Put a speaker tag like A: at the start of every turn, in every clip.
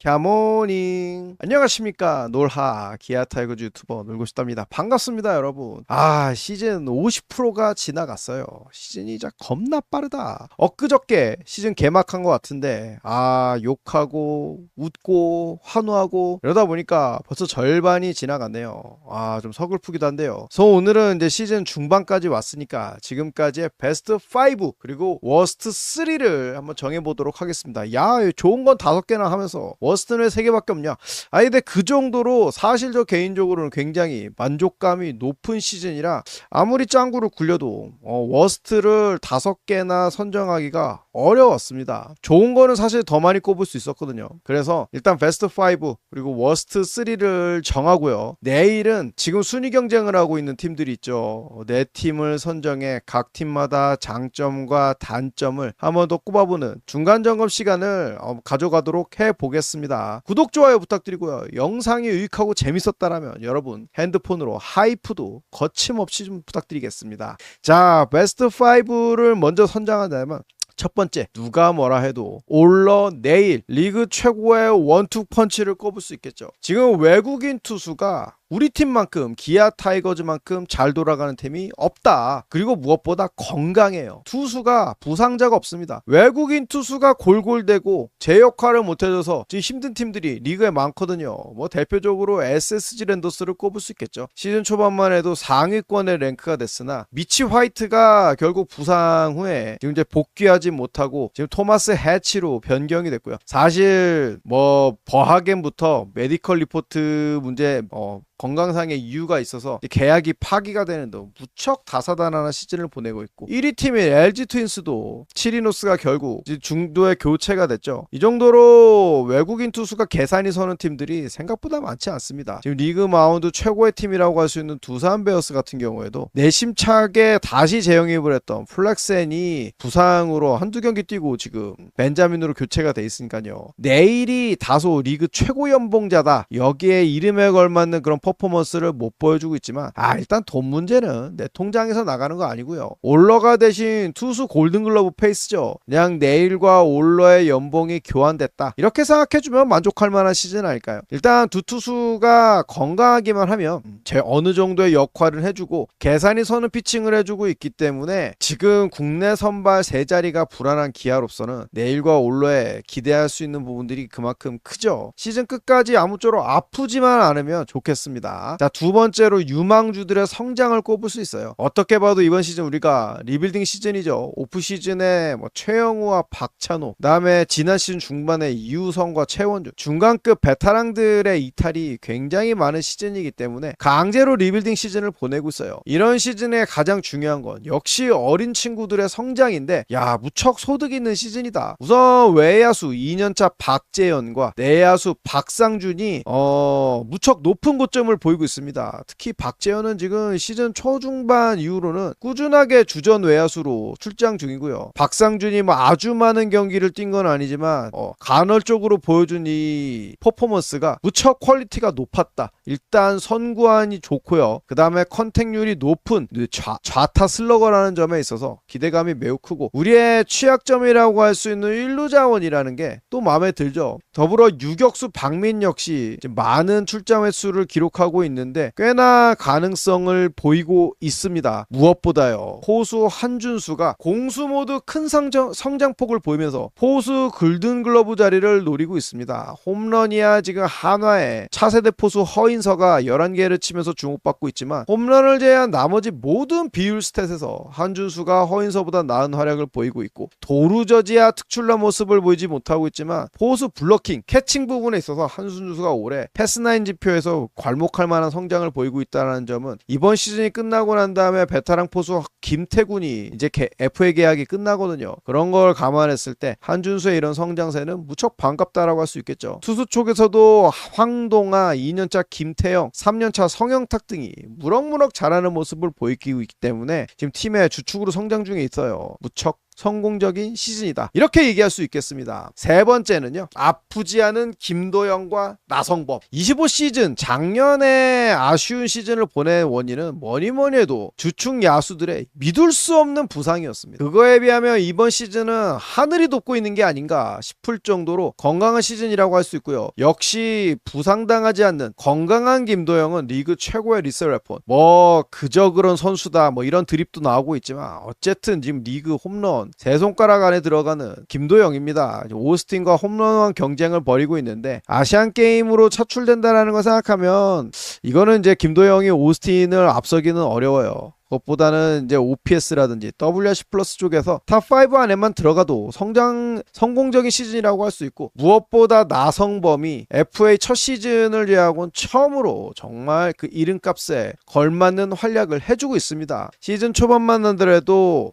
A: 갸모닝 안녕하십니까. 놀하 기아 타이거즈 유튜버 놀고 싶답니다. 반갑습니다 여러분. 시즌 50%가 지나갔어요. 시즌이 진짜 겁나 빠르다. 엊그저께 시즌 개막한 것 같은데 욕하고 웃고 환호하고 이러다 보니까 벌써 절반이 지나갔네요. 좀 서글프기도 한데요. 그래서 오늘은 이제 시즌 중반까지 왔으니까 지금까지의 베스트 5 그리고 워스트 3를 한번 정해보도록 하겠습니다. 좋은 건 5개나 하면서 워스트는 왜 3개밖에 없냐. 근데 그 정도로 사실 저 개인적으로는 굉장히 만족감이 높은 시즌이라 아무리 짱구를 굴려도 워스트를 5개나 선정하기가 어려웠습니다. 좋은 거는 사실 더 많이 꼽을 수 있었거든요. 그래서 일단 베스트 5 그리고 워스트 3를 정하고요. 내일은 지금 순위 경쟁을 하고 있는 팀들이 있죠. 네 팀을 선정해 각 팀마다 장점과 단점을 한 번 더 꼽아보는 중간 점검 시간을 가져가도록 해보겠습니다. 구독, 좋아요 부탁드리고요. 영상이 유익하고 재밌었다라면 여러분 핸드폰으로 하이프도 거침없이 좀 부탁드리겠습니다. 자, 베스트 5를 먼저 선정한다면 첫 번째, 누가 뭐라 해도 올러 네일 리그 최고의 원투 펀치를 꼽을 수 있겠죠. 지금 외국인 투수가 우리 팀만큼 기아 타이거즈만큼 잘 돌아가는 팀이 없다. 그리고 무엇보다 건강해요. 투수가 부상자가 없습니다. 외국인 투수가 골골대고 제 역할을 못해줘서 지금 힘든 팀들이 리그에 많거든요. 대표적으로 SSG 랜더스를 꼽을 수 있겠죠. 시즌 초반만 해도 상위권의 랭크가 됐으나 미치 화이트가 결국 부상 후에 지금 이제 복귀하지 못하고 지금 토마스 해치로 변경이 됐고요. 사실 버하겐부터 메디컬 리포트 문제 건강상의 이유가 있어서 계약이 파기가 되는 등 무척 다사다난한 시즌을 보내고 있고 1위 팀인 LG 트윈스도 치리노스가 결국 중도에 교체가 됐죠. 이 정도로 외국인 투수가 계산이 서는 팀들이 생각보다 많지 않습니다. 지금 리그 마운드 최고의 팀이라고 할 수 있는 두산 베어스 같은 경우에도 내심차게 다시 재영입을 했던 플렉센이 부상으로 한두 경기 뛰고 지금 벤자민으로 교체가 돼 있으니까요. 내일이 다소 리그 최고 연봉자다. 여기에 이름에 걸맞는 그런 퍼포먼스를 못 보여주고 있지만 일단 돈 문제는 내 통장에서 나가는 거 아니고요. 올러가 대신 투수 골든글러브 페이스죠. 그냥 네일과 올러의 연봉이 교환됐다. 이렇게 생각해주면 만족할 만한 시즌 아닐까요? 일단 두 투수가 건강하기만 하면 어느 정도의 역할을 해주고 계산이 서는 피칭을 해주고 있기 때문에 지금 국내 선발 3자리가 불안한 기아로서는 네일과 올러에 기대할 수 있는 부분들이 그만큼 크죠. 시즌 끝까지 아무쪼록 아프지만 않으면 좋겠습니다. 자, 두 번째로 유망주들의 성장을 꼽을 수 있어요. 어떻게 봐도 이번 시즌 우리가 리빌딩 시즌이죠. 오프 시즌에 최영우와 박찬호, 그다음에 지난 시즌 중반에 이우성과 최원준, 중간급 베테랑들의 이탈이 굉장히 많은 시즌이기 때문에 강제로 리빌딩 시즌을 보내고 있어요. 이런 시즌에 가장 중요한 건 역시 어린 친구들의 성장인데 무척 소득 있는 시즌이다. 우선 외야수 2년차 박재현과 내야수 박상준이 무척 높은 고점을 보이고 있습니다. 특히 박재현은 지금 시즌 초중반 이후로는 꾸준하게 주전 외야수로 출장 중이고요. 박상준이 아주 많은 경기를 뛴 건 아니지만 간헐적으로 보여준 이 퍼포먼스가 무척 퀄리티가 높았다. 일단 선구안이 좋고요. 그 다음에 컨택률이 높은 좌타 슬러거라는 점에 있어서 기대감이 매우 크고 우리의 취약점이라고 할 수 있는 일루 자원이라는 게 또 마음에 들죠. 더불어 유격수 박민 역시 많은 출장 횟수를 기록하고 있는데 꽤나 가능성을 보이고 있습니다. 무엇보다요, 포수 한준수가 공수 모두 큰 성장폭을 보이면서 포수 골든글러브 자리를 노리고 있습니다. 홈런이야 지금 한화의 차세대 포수 허인서가 11개를 치면서 주목받고 있지만 홈런을 제외한 나머지 모든 비율 스탯에서 한준수가 허인서보다 나은 활약을 보이고 있고 도루저지야 특출난 모습을 보이지 못하고 있지만 포수 블러킹, 캐칭 부분에 있어서 한준수가 올해 패스나인 지표에서 괄목할 만한 성장을 보이고 있다는 점은 이번 시즌이 끝나고 난 다음에 베테랑 포수 김태군이 이제 FA 계약이 끝나거든요. 그런 걸 감안했을 때 한준수의 이런 성장세는 무척 반갑다라고 할 수 있겠죠. 투수 쪽에서도 황동아, 2년차 김태영, 3년차 성영탁 등이 무럭무럭 잘하는 모습을 보이고 있기 때문에 지금 팀의 주축으로 성장 중에 있어요. 무척 성공적인 시즌이다. 이렇게 얘기할 수 있겠습니다. 세 번째는요. 아프지 않은 김도영과 나성범. 25시즌 작년에 아쉬운 시즌을 보낸 원인은 뭐니뭐니 해도 주축 야수들의 믿을 수 없는 부상이었습니다. 그거에 비하면 이번 시즌은 하늘이 돕고 있는 게 아닌가 싶을 정도로 건강한 시즌이라고 할 수 있고요. 역시 부상당하지 않는 건강한 김도영은 리그 최고의 리셋 웨폰. 뭐 그저 그런 선수다 뭐 이런 드립도 나오고 있지만 어쨌든 지금 리그 홈런 세 손가락 안에 들어가는 김도영입니다. 오스틴과 홈런왕 경쟁을 벌이고 있는데 아시안 게임으로 차출된다라는 걸 생각하면 이거는 이제 김도영이 오스틴을 앞서기는 어려워요. 그것보다는 이제 OPS라든지 WRC 플러스 쪽에서 탑5 안에만 들어가도 성공적인 시즌이라고 할 수 있고, 무엇보다 나성범이 FA 첫 시즌을 제외하고는 처음으로 정말 그 이름값에 걸맞는 활약을 해주고 있습니다. 시즌 초반만 하더라도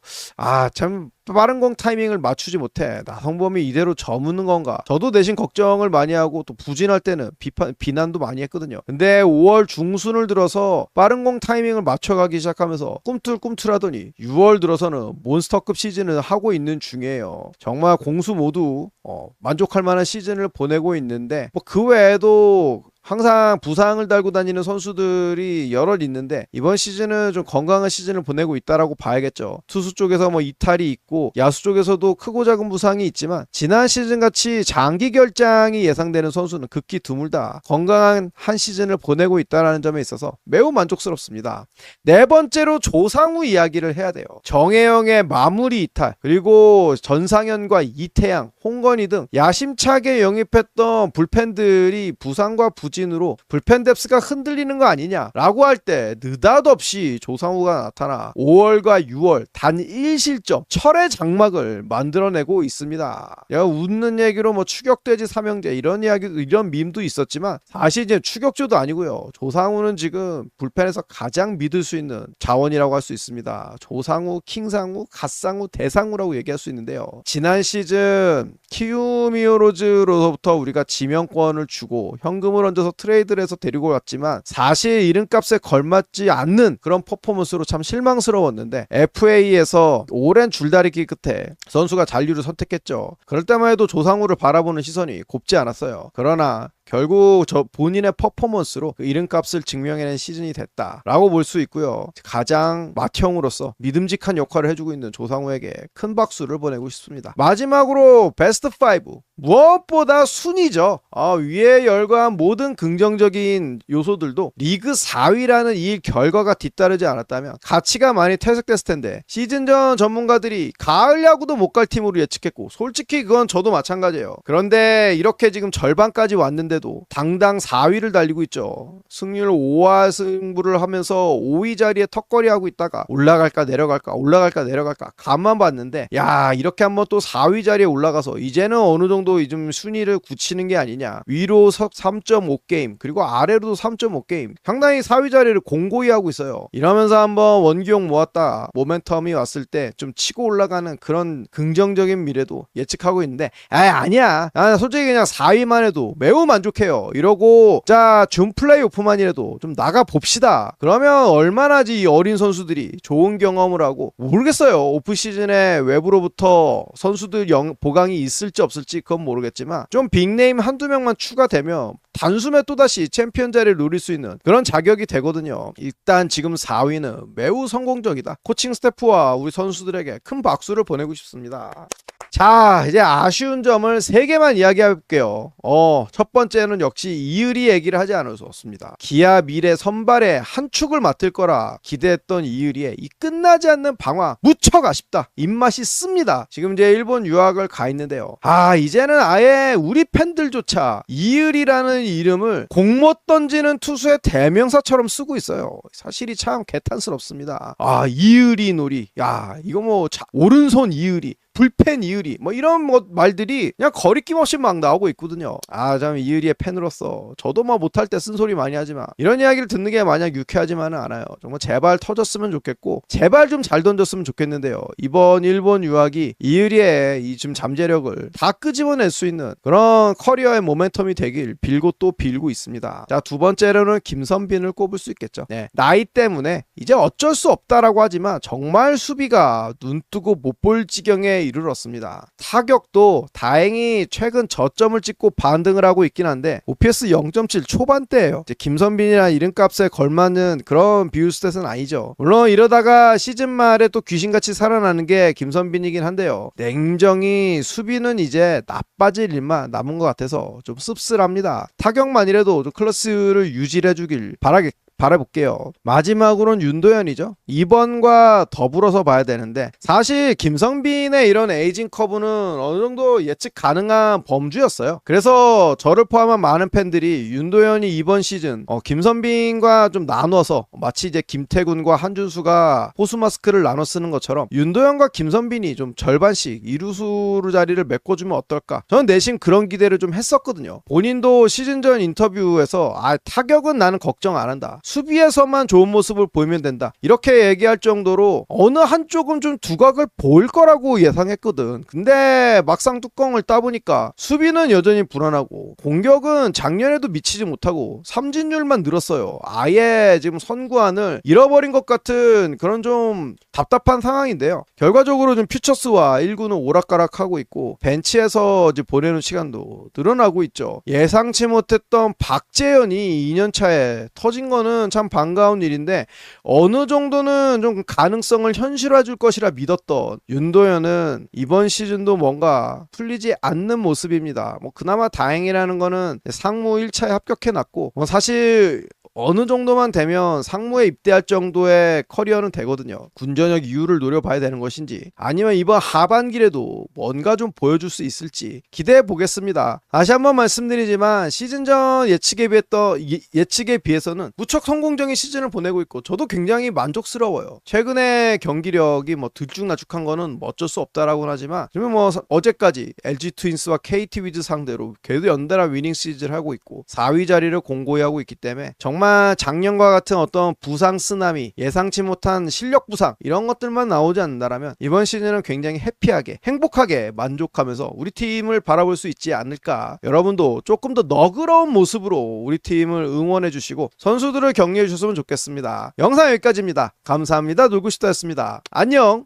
A: 참 빠른 공 타이밍을 맞추지 못해 나성범이 이대로 저무는 건가, 저도 대신 걱정을 많이 하고 또 부진할 때는 비난도 많이 했거든요. 근데 5월 중순을 들어서 빠른 공 타이밍을 맞춰가기 시작하면서 꿈틀꿈틀하더니 6월 들어서는 몬스터급 시즌을 하고 있는 중이에요. 정말 공수 모두 만족할 만한 시즌을 보내고 있는데, 뭐 그 외에도 항상 부상을 달고 다니는 선수들이 여럿 있는데 이번 시즌은 좀 건강한 시즌을 보내고 있다라고 봐야겠죠. 투수 쪽에서 뭐 이탈이 있고 야수 쪽에서도 크고 작은 부상이 있지만 지난 시즌같이 장기 결장이 예상되는 선수는 극히 드물다. 건강한 한 시즌을 보내고 있다는 점에 있어서 매우 만족스럽습니다. 네 번째로 조상우 이야기를 해야 돼요. 정혜영의 마무리 이탈, 그리고 전상현과 이태양, 홍건희 등 야심차게 영입했던 불펜들이 부상과 부진으로 불펜 뎁스가 흔들리는 거 아니냐라고 할 때 느닷없이 조상우가 나타나 5월과 6월 단 1실점 철의 장막을 만들어내고 있습니다. 내가 웃는 얘기로 뭐 추격돼지 삼형제 이런 밈도 있었지만 사실 이제 추격조도 아니고요. 조상우는 지금 불펜에서 가장 믿을 수 있는 자원이라고 할 수 있습니다. 조상우, 킹상우, 갓상우, 대상우라고 얘기할 수 있는데요. 지난 시즌 키움히어로즈로부터 우리가 지명권을 주고 현금을 얹어서 트레이드를 해서 데리고 왔지만 사실 이름값에 걸맞지 않는 그런 퍼포먼스로 참 실망스러웠는데 FA에서 오랜 줄다리기 끝에 선수가 잔류를 선택했죠. 그럴 때만 해도 조상우를 바라보는 시선이 곱지 않았어요. 그러나 결국 본인의 퍼포먼스로 그 이름값을 증명해낸 시즌이 됐다라고 볼 수 있고요. 가장 맏형으로서 믿음직한 역할을 해주고 있는 조상우에게 큰 박수를 보내고 싶습니다. 마지막으로 베스트 5, 무엇보다 순위죠. 위에 열거한 모든 긍정적인 요소들도 리그 4위라는 이 결과가 뒤따르지 않았다면 가치가 많이 퇴색됐을 텐데, 시즌 전 전문가들이 가을 야구도 못 갈 팀으로 예측했고 솔직히 그건 저도 마찬가지예요. 그런데 이렇게 지금 절반까지 왔는데도 당당 4위를 달리고 있죠. 승률 5할 승부를 하면서 5위 자리에 턱걸이하고 있다가 올라갈까 내려갈까 가만 봤는데, 야, 이렇게 한번 또 4위 자리에 올라가서 이제는 어느 정도 좀 순위를 굳히는 게 아니냐. 위로 3.5게임 그리고 아래로도 3.5게임 상당히 4위 자리를 공고히 하고 있어요. 이러면서 한번 원기용 모았다 모멘텀이 왔을 때 좀 치고 올라가는 그런 긍정적인 미래도 예측하고 있는데, 아니야. 솔직히 그냥 4위만 해도 매우 만족해요. 이러고 자 준 플레이오프만이라도 좀 나가 봅시다. 그러면 얼마나지 이 어린 선수들이 좋은 경험을 하고, 모르겠어요. 오프시즌에 외부로부터 선수들 보강이 있을지 없을지 그건 모르겠지만 좀 빅네임 한두 명만 추가되면 단숨에 또다시 챔피언 자리를 노릴 수 있는 그런 자격이 되거든요. 일단 지금 4위는 매우 성공적이다. 코칭 스태프와 우리 선수들에게 큰 박수를 보내고 싶습니다. 자, 이제 아쉬운 점을 3개만 이야기해볼게요. 첫 번째는 역시 이을이 얘기를 하지 않을 수 없습니다. 기아 미래 선발에 한 축을 맡을 거라 기대했던 이을이의 이 끝나지 않는 방황 무척 아쉽다. 입맛이 씁니다. 지금 이제 일본 유학을 가 있는데요. 이제는 아예 우리 팬들조차 이을이라는 이름을 공 못 던지는 투수의 대명사처럼 쓰고 있어요. 사실이 참 개탄스럽습니다. 이을이 놀이, 야, 이거 뭐 오른손 이을이, 불펜 이을이, 뭐 이런 말들이 그냥 거리낌 없이 막 나오고 있거든요. 참 이을이의 팬으로서 저도 뭐 못할 때 쓴소리 많이 하지만 이런 이야기를 듣는 게 마냥 유쾌하지만은 않아요. 정말 제발 터졌으면 좋겠고 제발 좀 잘 던졌으면 좋겠는데요. 이번 일본 유학이 이을이의 이 좀 잠재력을 다 끄집어낼 수 있는 그런 커리어의 모멘텀이 되길 빌고 또 빌고 있습니다. 자, 두 번째로는 김선빈을 꼽을 수 있겠죠. 네, 나이 때문에 이제 어쩔 수 없다라고 하지만 정말 수비가 눈뜨고 못 볼 지경의 이르렀습니다. 타격도 다행히 최근 저점을 찍고 반등을 하고 있긴 한데 OPS 0.7 초반대예요. 이제 김선빈이나 이름값에 걸맞는 그런 비율 스탯은 아니죠. 물론 이러다가 시즌 말에 또 귀신같이 살아나는 게 김선빈이긴 한데요. 냉정히 수비는 이제 나빠질 일만 남은 것 같아서 좀 씁쓸합니다. 타격만이라도 좀 클래스를 유지해주길 바라볼게요. 마지막으로는 윤도현이죠. 2번과 더불어서 봐야 되는데 사실 김성빈의 이런 에이징 커브는 어느 정도 예측 가능한 범주였어요. 그래서 저를 포함한 많은 팬들이 윤도현이 이번 시즌 김선빈과 좀 나눠서 마치 이제 김태군과 한준수가 호수 마스크를 나눠 쓰는 것처럼 윤도현과 김선빈이 좀 절반씩 이루수 자리를 메꿔주면 어떨까. 저는 내심 그런 기대를 좀 했었거든요. 본인도 시즌 전 인터뷰에서 타격은 나는 걱정 안 한다. 수비에서만 좋은 모습을 보이면 된다. 이렇게 얘기할 정도로 어느 한쪽은 좀 두각을 보일 거라고 예상했거든. 근데 막상 뚜껑을 따보니까 수비는 여전히 불안하고 공격은 작년에도 미치지 못하고 삼진율만 늘었어요. 아예 지금 선구안을 잃어버린 것 같은 그런 좀 답답한 상황인데요. 결과적으로 좀 퓨처스와 1구는 오락가락하고 있고 벤치에서 이제 보내는 시간도 늘어나고 있죠. 예상치 못했던 박재현이 2년차에 터진 거는 참 반가운 일인데 어느 정도는 좀 가능성을 현실화 줄 것이라 믿었던 윤도현은 이번 시즌도 뭔가 풀리지 않는 모습입니다. 그나마 다행이라는 거는 상무 1차에 합격해놨고 사실 어느 정도만 되면 상무에 입대할 정도의 커리어는 되거든요. 군전역 이후를 노려봐야 되는 것인지 아니면 이번 하반기에도 뭔가 좀 보여줄 수 있을지 기대해 보겠습니다. 다시 한번 말씀드리지만 시즌 전 예측에 비해서는 무척 성공적인 시즌을 보내고 있고 저도 굉장히 만족스러워요. 최근에 경기력이 들쭉날쭉한 거는 어쩔 수 없다라고는 하지만 지금 어제까지 LG 트윈스와 KT 위즈 상대로 걔도 연달아 위닝 시리즈를 하고 있고 4위 자리를 공고히 하고 있기 때문에 정말 작년과 같은 어떤 부상 쓰나미, 예상치 못한 실력 부상 이런 것들만 나오지 않는다라면 이번 시즌은 굉장히 해피하게 행복하게 만족하면서 우리 팀을 바라볼 수 있지 않을까. 여러분도 조금 더 너그러운 모습으로 우리 팀을 응원해 주시고 선수들을 격려해 주셨으면 좋겠습니다. 영상 여기까지입니다. 감사합니다. 놀고싶다였습니다. 안녕.